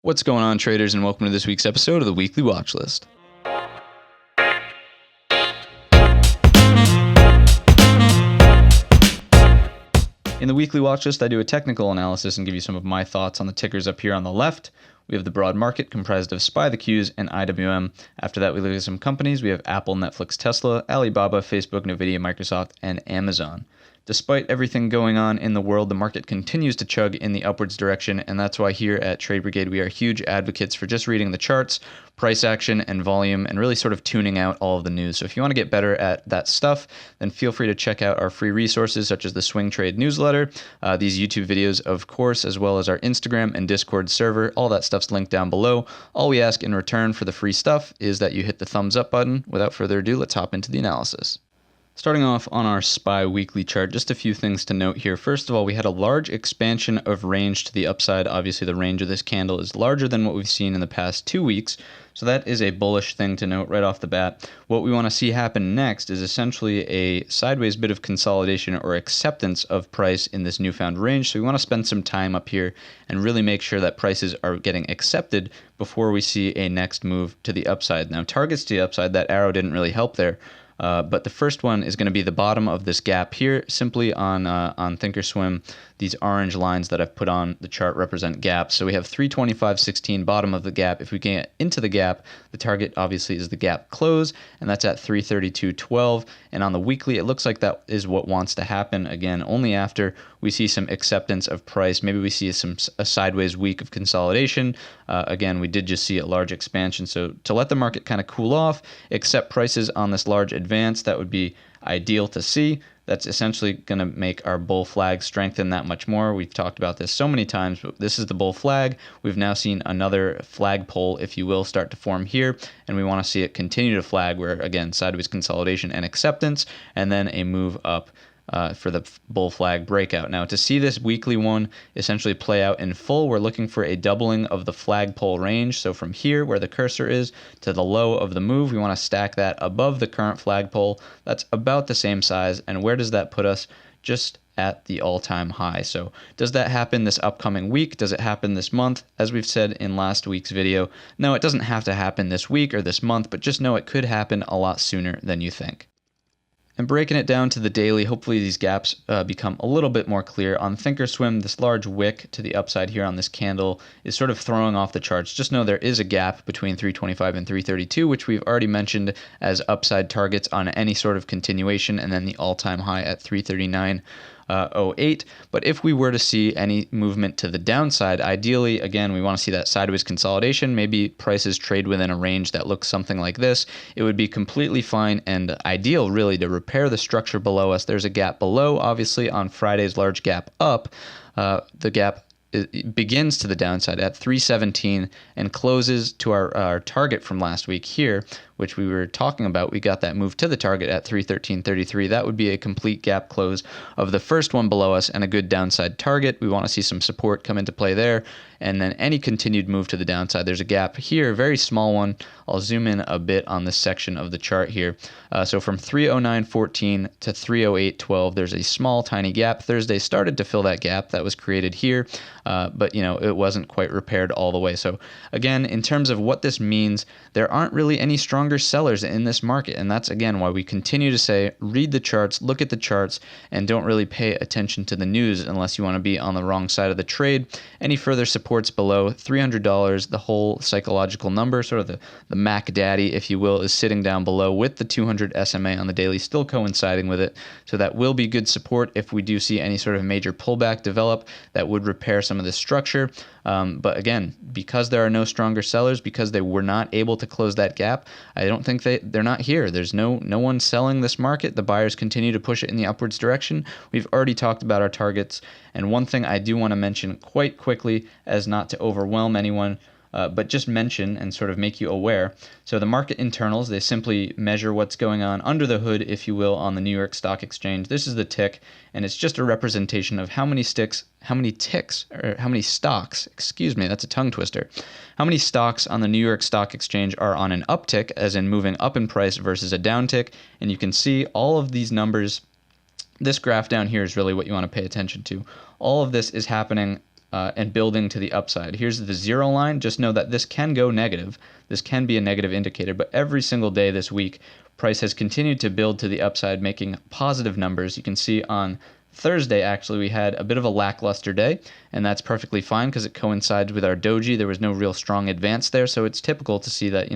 What's going on, traders, and welcome to this week's episode of the Weekly Watchlist. In the Weekly Watchlist, I do a technical analysis and give you some of my thoughts on the tickers up here on the left. We have the broad market comprised of SPY, the Qs, and IWM. After that, we look at some companies. We have Apple, Netflix, Tesla, Alibaba, Facebook, Nvidia, Microsoft, and Amazon. Despite everything going on in the world, the market continues to chug in the upwards direction, and that's why here at Trade Brigade we are huge advocates for just reading the charts, price action, and volume, and really sort of tuning out all of the news. So if you want to get better at that stuff, then feel free to check out our free resources such as the Swing Trade newsletter, these YouTube videos, of course, as well as our Instagram and Discord server. All that stuff's linked down below. All we ask in return for the free stuff is that you hit the thumbs up button. Without further ado, let's hop into the analysis. Starting off on our SPY weekly chart, just a few things to note here. First of all, we had a large expansion of range to the upside. Obviously, the range of this candle is larger than what we've seen in the past 2 weeks, so that is a bullish thing to note right off the bat. What we want to see happen next is essentially a sideways bit of consolidation or acceptance of price in this newfound range. So we want to spend some time up here and really make sure that prices are getting accepted before we see a next move to the upside. Now, targets to the upside, that arrow didn't really help there. But the first one is going to be the bottom of this gap here. Simply on Thinkorswim, these orange lines that I've put on the chart represent gaps. So we have 325.16, bottom of the gap. If we get into the gap, the target obviously is the gap close, and that's at 332.12. And on the weekly, it looks like that is what wants to happen, again, only after we see some acceptance of price. Maybe we see a sideways week of consolidation. Again, we did just see a large expansion. So to let the market kind of cool off, accept prices on this large advance, that would be ideal to see. That's essentially going to make our bull flag strengthen that much more. We've talked about this so many times, but this is the bull flag. We've now seen another flagpole, if you will, start to form here, and we want to see it continue to flag where, again, sideways consolidation and acceptance, and then a move up for the bull flag breakout. Now, to see this weekly one essentially play out in full, we're looking for a doubling of the flagpole range. So from here, where the cursor is, to the low of the move, we want to stack that above the current flagpole. That's about the same size. And where does that put us? Just at the all-time high. So does that happen this upcoming week? Does it happen this month? As we've said in last week's video, no, it doesn't have to happen this week or this month, but just know it could happen a lot sooner than you think. And breaking it down to the daily, hopefully these gaps become a little bit more clear. On Thinkorswim, this large wick to the upside here on this candle is sort of throwing off the charts. Just know there is a gap between 325 and 332, which we've already mentioned as upside targets on any sort of continuation, and then the all-time high at 339.08. But if we were to see any movement to the downside, ideally, again, we want to see that sideways consolidation. Maybe prices trade within a range that looks something like this. It would be completely fine and ideal, really, to repair the structure below us. There's a gap below, obviously, on Friday's large gap up. The gap it begins to the downside at 317 and closes to our target from last week here, which we were talking about. We got that move to the target at 313.33. That would be a complete gap close of the first one below us and a good downside target. We want to see some support come into play there, and then any continued move to the downside. There's a gap here, a very small one. I'll zoom in a bit on this section of the chart here. So from 309.14 to 308.12, there's a small, tiny gap. Thursday started to fill that gap that was created here, but it wasn't quite repaired all the way. So again, in terms of what this means, there aren't really any stronger sellers in this market, and that's again why we continue to say read the charts, look at the charts, and don't really pay attention to the news unless you want to be on the wrong side of the trade. Any further supports below $300, the whole psychological number, sort of the Mac Daddy, if you will, is sitting down below with the 200 SMA on the daily still coinciding with it. So that will be good support if we do see any sort of major pullback develop that would repair some of this structure. But again, because there are no stronger sellers, because they were not able to close that gap, I don't think they're not here. There's no one selling this market. The buyers continue to push it in the upwards direction. We've already talked about our targets. And one thing I do want to mention quite quickly, as not to overwhelm anyone, but just mention and sort of make you aware. So the market internals, they simply measure what's going on under the hood, if you will, on the New York Stock Exchange. This is the tick, and it's just a representation of how many stocks, excuse me, that's a tongue twister. How many stocks on the New York Stock Exchange are on an uptick, as in moving up in price versus a downtick. And you can see all of these numbers. This graph down here is really what you want to pay attention to. All of this is happening and building to the upside. Here's the 0 line. Just know that this can go negative. This can be a negative indicator, but every single day this week, price has continued to build to the upside, making positive numbers. You can see on Thursday, actually, we had a bit of a lackluster day, and that's perfectly fine because it coincides with our doji. There was no real strong advance there, so it's typical to see that,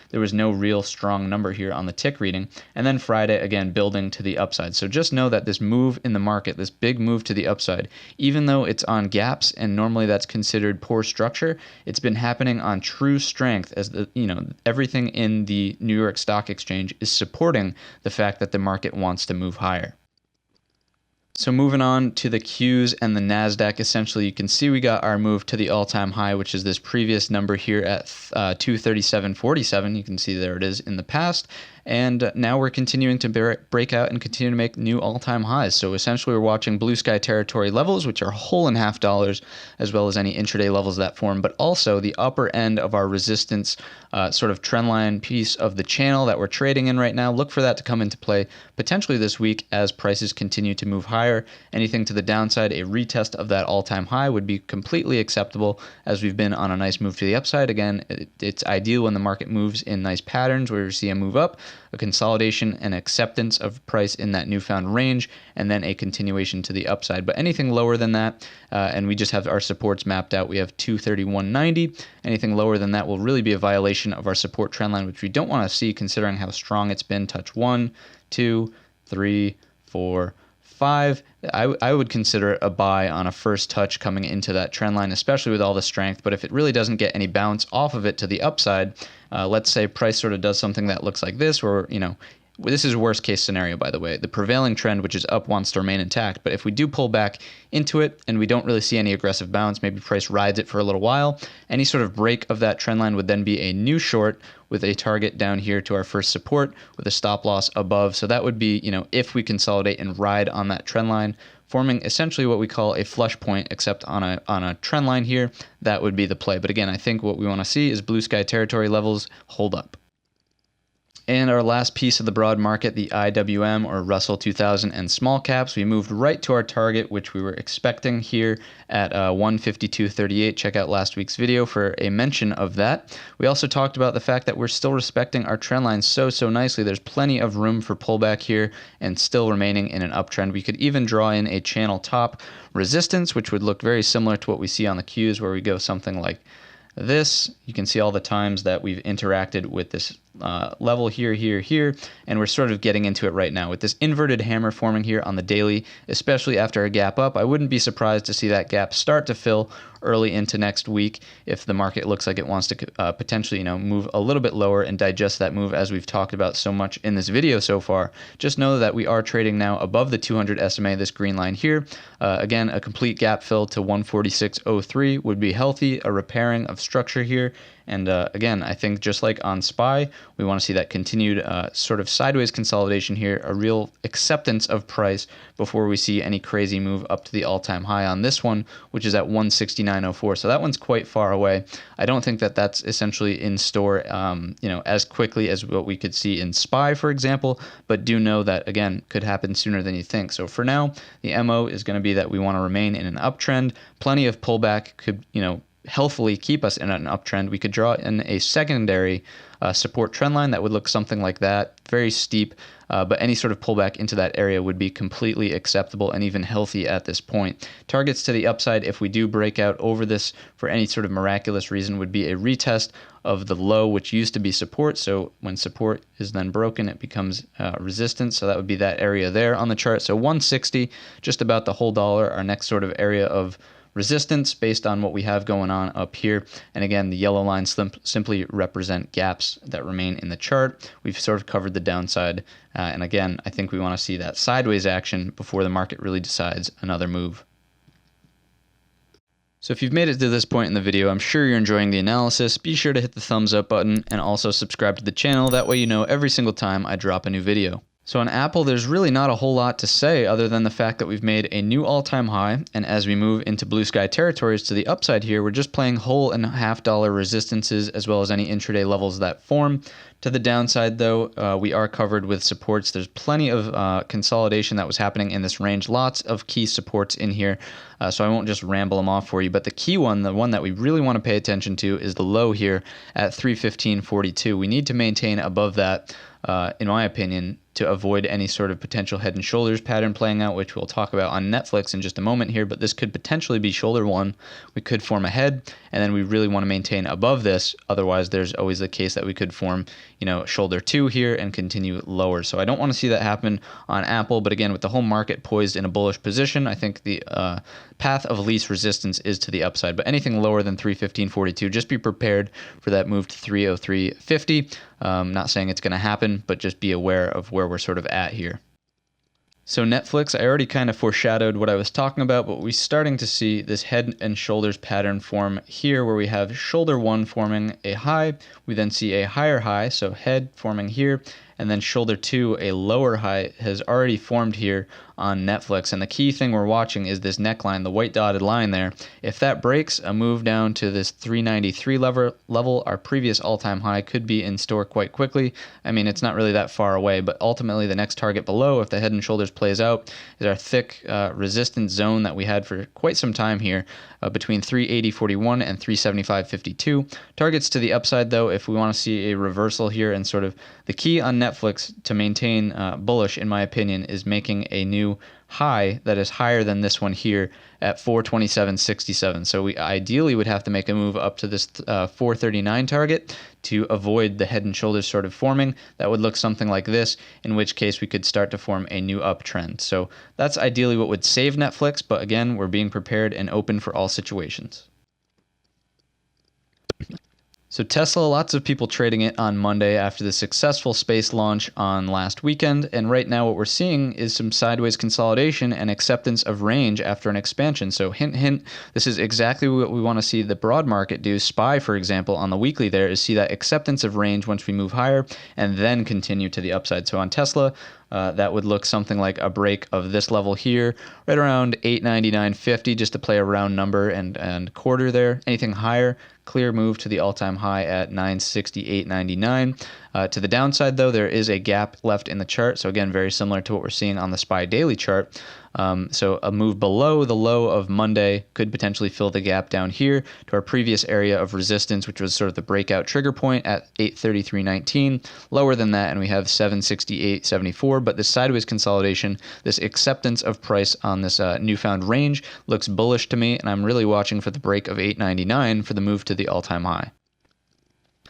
there was no real strong number here on the tick reading. And then Friday, again, building to the upside. So just know that this move in the market, this big move to the upside, even though it's on gaps and normally that's considered poor structure, it's been happening on true strength as everything in the New York Stock Exchange is supporting the fact that the market wants to move higher. So moving on to the Qs and the NASDAQ, essentially you can see we got our move to the all-time high, which is this previous number here at 237.47. You can see there it is in the past. And now we're continuing to break out and continue to make new all-time highs. So essentially we're watching blue sky territory levels, which are $1.5, as well as any intraday levels that form, but also the upper end of our resistance sort of trendline piece of the channel that we're trading in right now. Look for that to come into play potentially this week as prices continue to move higher. Anything to the downside, a retest of that all-time high would be completely acceptable as we've been on a nice move to the upside. Again, it's ideal when the market moves in nice patterns where you see a move up, a consolidation and acceptance of price in that newfound range, and then a continuation to the upside. But anything lower than that, and we just have our supports mapped out, we have 231.90. Anything lower than that will really be a violation of our support trend line, which we don't want to see considering how strong it's been. Touch 1, 2, 3, 4, 5. I would consider it a buy on a first touch coming into that trend line, especially with all the strength. But if it really doesn't get any bounce off of it to the upside, let's say price sort of does something that looks like this, or this is worst case scenario, by the way. The prevailing trend, which is up, wants to remain intact. But if we do pull back into it and we don't really see any aggressive bounce, maybe price rides it for a little while, any sort of break of that trend line would then be a new short with a target down here to our first support with a stop loss above. So that would be, if we consolidate and ride on that trend line, forming essentially what we call a flush point, except on a trend line here, that would be the play. But again, I think what we want to see is blue sky territory levels hold up. And our last piece of the broad market, the IWM or Russell 2000 and Small Caps, we moved right to our target, which we were expecting here at 152.38. Check out last week's video for a mention of that. We also talked about the fact that we're still respecting our trend line so nicely. There's plenty of room for pullback here and still remaining in an uptrend. We could even draw in a channel top resistance, which would look very similar to what we see on the Qs, where we go something like this. You can see all the times that we've interacted with this level here, and we're sort of getting into it right now with this inverted hammer forming here on the daily, especially after a gap up. I wouldn't be surprised to see that gap start to fill early into next week if the market looks like it wants to potentially move a little bit lower and digest that move, as we've talked about so much in this video so far. Just know that we are trading now above the 200 SMA, this green line here. Again, a complete gap fill to 146.03 would be healthy, a repairing of structure here. And again, I think just like on SPY, we want to see that continued sort of sideways consolidation here, a real acceptance of price before we see any crazy move up to the all-time high on this one, which is at 169.04. So that one's quite far away. I don't think that that's essentially in store, as quickly as what we could see in SPY, for example, but do know that, again, could happen sooner than you think. So for now, the MO is going to be that we want to remain in an uptrend. Plenty of pullback could, healthily keep us in an uptrend. We could draw in a secondary support trend line that would look something like that, very steep, but any sort of pullback into that area would be completely acceptable and even healthy at this point. Targets to the upside, if we do break out over this for any sort of miraculous reason, would be a retest of the low, which used to be support. So when support is then broken, it becomes resistance. So that would be that area there on the chart. So 160, just about the whole dollar, our next sort of area of resistance based on what we have going on up here. And again, the yellow lines simply represent gaps that remain in the chart. We've sort of covered the downside. And again, I think we want to see that sideways action before the market really decides another move. So if you've made it to this point in the video, I'm sure you're enjoying the analysis. Be sure to hit the thumbs up button and also subscribe to the channel. That way you know every single time I drop a new video. So on Apple, there's really not a whole lot to say other than the fact that we've made a new all-time high, and as we move into blue sky territories to the upside here, we're just playing whole and half dollar resistances as well as any intraday levels that form. To the downside, though, we are covered with supports. There's plenty of consolidation that was happening in this range. Lots of key supports in here, so I won't just ramble them off for you. But the key one, the one that we really want to pay attention to, is the low here at 315.42. We need to maintain above that, in my opinion, to avoid any sort of potential head and shoulders pattern playing out, which we'll talk about on Netflix in just a moment here. But this could potentially be shoulder one. We could form a head, and then we really want to maintain above this. Otherwise, there's always the case that we could form, shoulder two here and continue lower. So I don't want to see that happen on Apple. But again, with the whole market poised in a bullish position, I think the path of least resistance is to the upside. But anything lower than 315.42, just be prepared for that move to 303.50. Not saying it's going to happen, but just be aware of where we're sort of at here. So Netflix, I already kind of foreshadowed what I was talking about, but we're starting to see this head and shoulders pattern form here where we have shoulder one forming a high. We then see a higher high, so head forming here, and then shoulder two, a lower high, has already formed here on Netflix. And the key thing we're watching is this neckline, the white dotted line there. If that breaks, a move down to this 393 level, our previous all-time high, could be in store quite quickly. I mean, it's not really that far away, but ultimately the next target below, if the head and shoulders plays out, is our thick resistance zone that we had for quite some time here, between 380.41 and 375.52. Targets to the upside, though, if we want to see a reversal here, and sort of the key on Netflix to maintain bullish, in my opinion, is making a new high that is higher than this one here at 427.67. So we ideally would have to make a move up to this 439 target to avoid the head and shoulders sort of forming. That would look something like this, in which case we could start to form a new uptrend. So that's ideally what would save Netflix, but again, we're being prepared and open for all situations. So Tesla, lots of people trading it on Monday after the successful space launch on last weekend, and right now what we're seeing is some sideways consolidation and acceptance of range after an expansion. So hint, hint, this is exactly what we want to see the broad market do. SPY, for example, on the weekly there, is see that acceptance of range once we move higher and then continue to the upside. So on Tesla, that would look something like a break of this level here, right around 899.50, just to play a round number and quarter there. Anything higher, clear move to the all-time high at 968.99. To the downside, though, there is a gap left in the chart. So again, very similar to what we're seeing on the SPY daily chart. So a move below the low of Monday could potentially fill the gap down here to our previous area of resistance, which was sort of the breakout trigger point at 833.19. Lower than that, and we have 768.74. But this sideways consolidation, this acceptance of price on this newfound range looks bullish to me, and I'm really watching for the break of 899 for the move to the all-time high.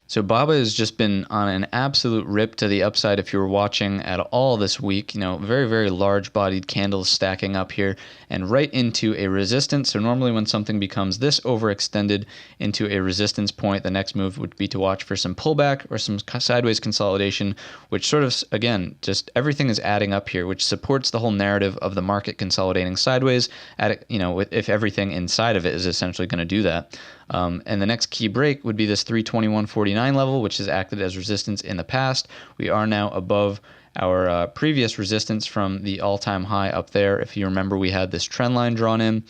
So BABA has just been on an absolute rip to the upside if you were watching at all this week. Very, very large-bodied candles stacking up here and right into a resistance. So normally when something becomes this overextended into a resistance point, the next move would be to watch for some pullback or some sideways consolidation, which sort of, again, just everything is adding up here, which supports the whole narrative of the market consolidating sideways, if everything inside of it is essentially going to do that. And the next key break would be this 321.49 level, which has acted as resistance in the past. We are now above our previous resistance from the all-time high up there. If you remember, we had this trend line drawn in.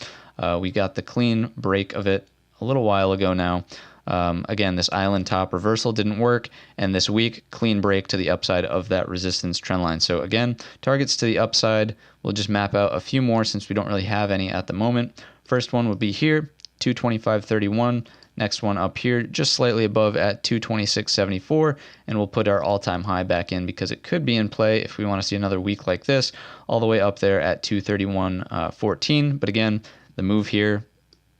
We got the clean break of it a little while ago now. Again, this island top reversal didn't work, and this week, clean break to the upside of that resistance trend line. So again, targets to the upside, we'll just map out a few more since we don't really have any at the moment. First one would be here, 225.31. Next one up here, just slightly above at 226.74, and we'll put our all-time high back in because it could be in play if we want to see another week like this, all the way up there at 231.14. But again, the move here,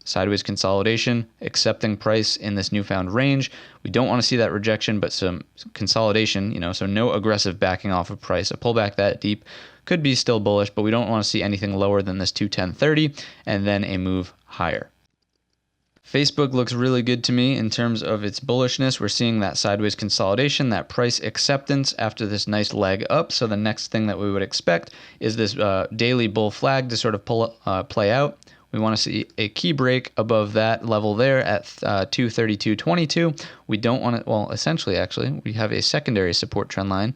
sideways consolidation, accepting price in this newfound range. We don't want to see that rejection, but some consolidation, so no aggressive backing off of price. A pullback that deep could be still bullish, but we don't want to see anything lower than this 210.30 and then a move higher. Facebook looks really good to me in terms of its bullishness. We're seeing that sideways consolidation, that price acceptance after this nice leg up. So the next thing that we would expect is this daily bull flag to sort of play out. We want to see a key break above that level there at 232.22. We don't want to, well, essentially, actually, we have a secondary support trend line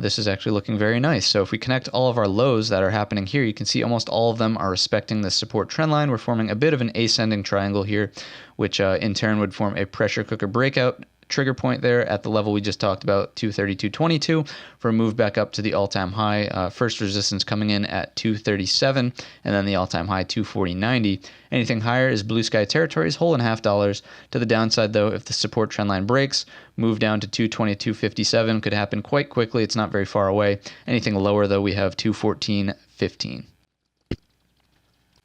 this is actually looking very nice. So if we connect all of our lows that are happening here, you can see almost all of them are respecting the support trend line. We're forming a bit of an ascending triangle here, which in turn would form a pressure cooker breakout trigger point there at the level we just talked about, 232.22, for a move back up to the all-time high. First resistance coming in at 237, and then the all-time high 240.90. Anything higher is blue sky territories, whole and half dollars. To the downside, though, if the support trend line breaks, move down to 222.57 could happen quite quickly. It's not very far away. Anything lower, though, we have 214.15.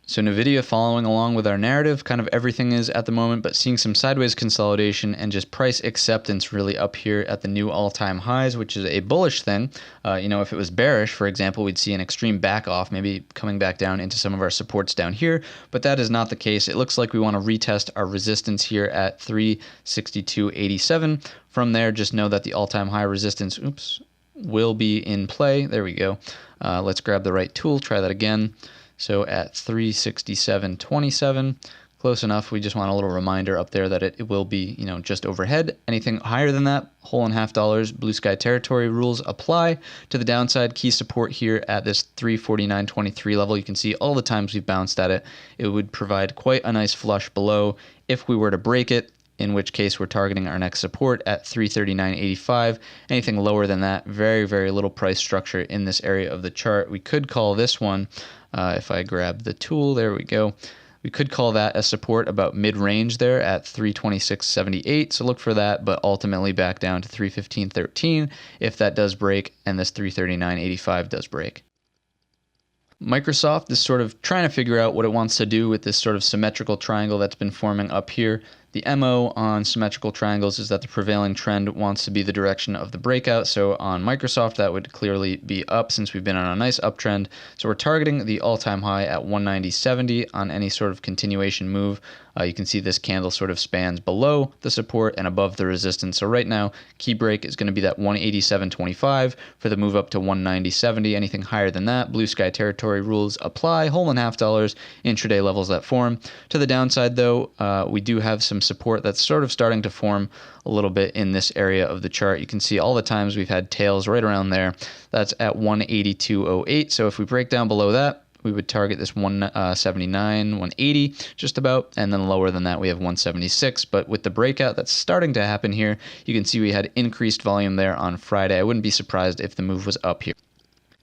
So Nvidia following along with our narrative, kind of everything is at the moment, but seeing some sideways consolidation and just price acceptance really up here at the new all-time highs, which is a bullish thing. If it was bearish, for example, we'd see an extreme back off, maybe coming back down into some of our supports down here, but that is not the case. It looks like we want to retest our resistance here at 362.87. From there, just know that the all-time high resistance, will be in play. There we go. Let's grab the right tool, try that again. So at 367.27, close enough. We just want a little reminder up there that it will be, just overhead. Anything higher than that, whole and half dollars, blue sky territory rules apply. To the downside, key support here at this 349.23 level. You can see all the times we've bounced at it. It would provide quite a nice flush below if we were to break it, in which case we're targeting our next support at 339.85. Anything lower than that, very, very little price structure in this area of the chart. We could call this one, if I grab the tool, there we go. We could call that a support about mid-range there at 326.78. So look for that, but ultimately back down to 315.13 if that does break and this 339.85 does break. Microsoft is sort of trying to figure out what it wants to do with this sort of symmetrical triangle that's been forming up here. The MO on symmetrical triangles is that the prevailing trend wants to be the direction of the breakout. So on Microsoft, that would clearly be up since we've been on a nice uptrend. So we're targeting the all-time high at 190.70 on any sort of continuation move. You can see this candle sort of spans below the support and above the resistance. So right now, key break is going to be that 187.25 for the move up to 190.70. Anything higher than that, blue sky territory rules apply, whole and half dollars, intraday levels that form. To the downside, though, we do have some support that's sort of starting to form a little bit in this area of the chart. You can see all the times we've had tails right around there. That's at 182.08. So if we break down below that, we would target this 179, 180 just about, and then lower than that we have 176. But with the breakout that's starting to happen here, you can see we had increased volume there on Friday. I wouldn't be surprised if the move was up here.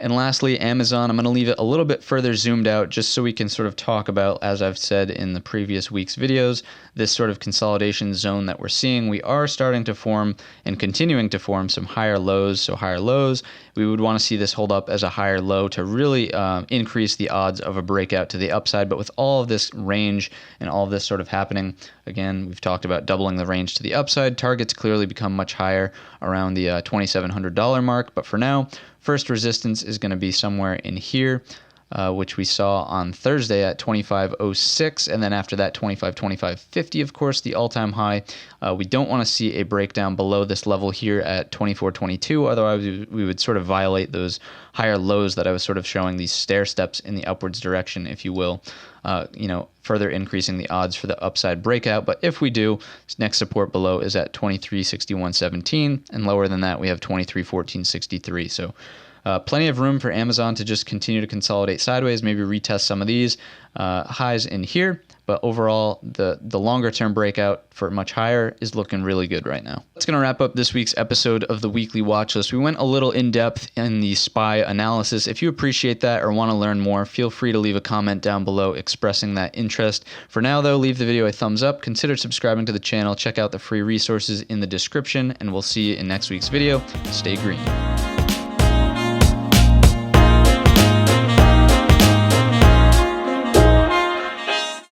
And lastly, Amazon, I'm going to leave it a little bit further zoomed out just so we can sort of talk about, as I've said in the previous week's videos, this sort of consolidation zone that we're seeing. We are starting to form and continuing to form some higher lows. So higher lows, we would want to see this hold up as a higher low to really increase the odds of a breakout to the upside. But with all of this range and all of this sort of happening, again, we've talked about doubling the range to the upside. Targets clearly become much higher around the $2,700 mark. But for now, first resistance is going to be somewhere in here, which we saw on Thursday at 25.06, and then after that 25.50, of course, the all-time high. We don't want to see a breakdown below this level here at 24.22, otherwise we would sort of violate those higher lows that I was sort of showing, these stair steps in the upwards direction, if you will, further increasing the odds for the upside breakout. But if we do, next support below is at 23.61.17, and lower than that we have 23.14.63. So plenty of room for Amazon to just continue to consolidate sideways, maybe retest some of these highs in here. But overall, the longer term breakout for much higher is looking really good right now. That's going to wrap up this week's episode of the Weekly Watchlist. We went a little in depth in the SPY analysis. If you appreciate that or want to learn more, feel free to leave a comment down below expressing that interest. For now, though, leave the video a thumbs up. Consider subscribing to the channel. Check out the free resources in the description, and we'll see you in next week's video. Stay green.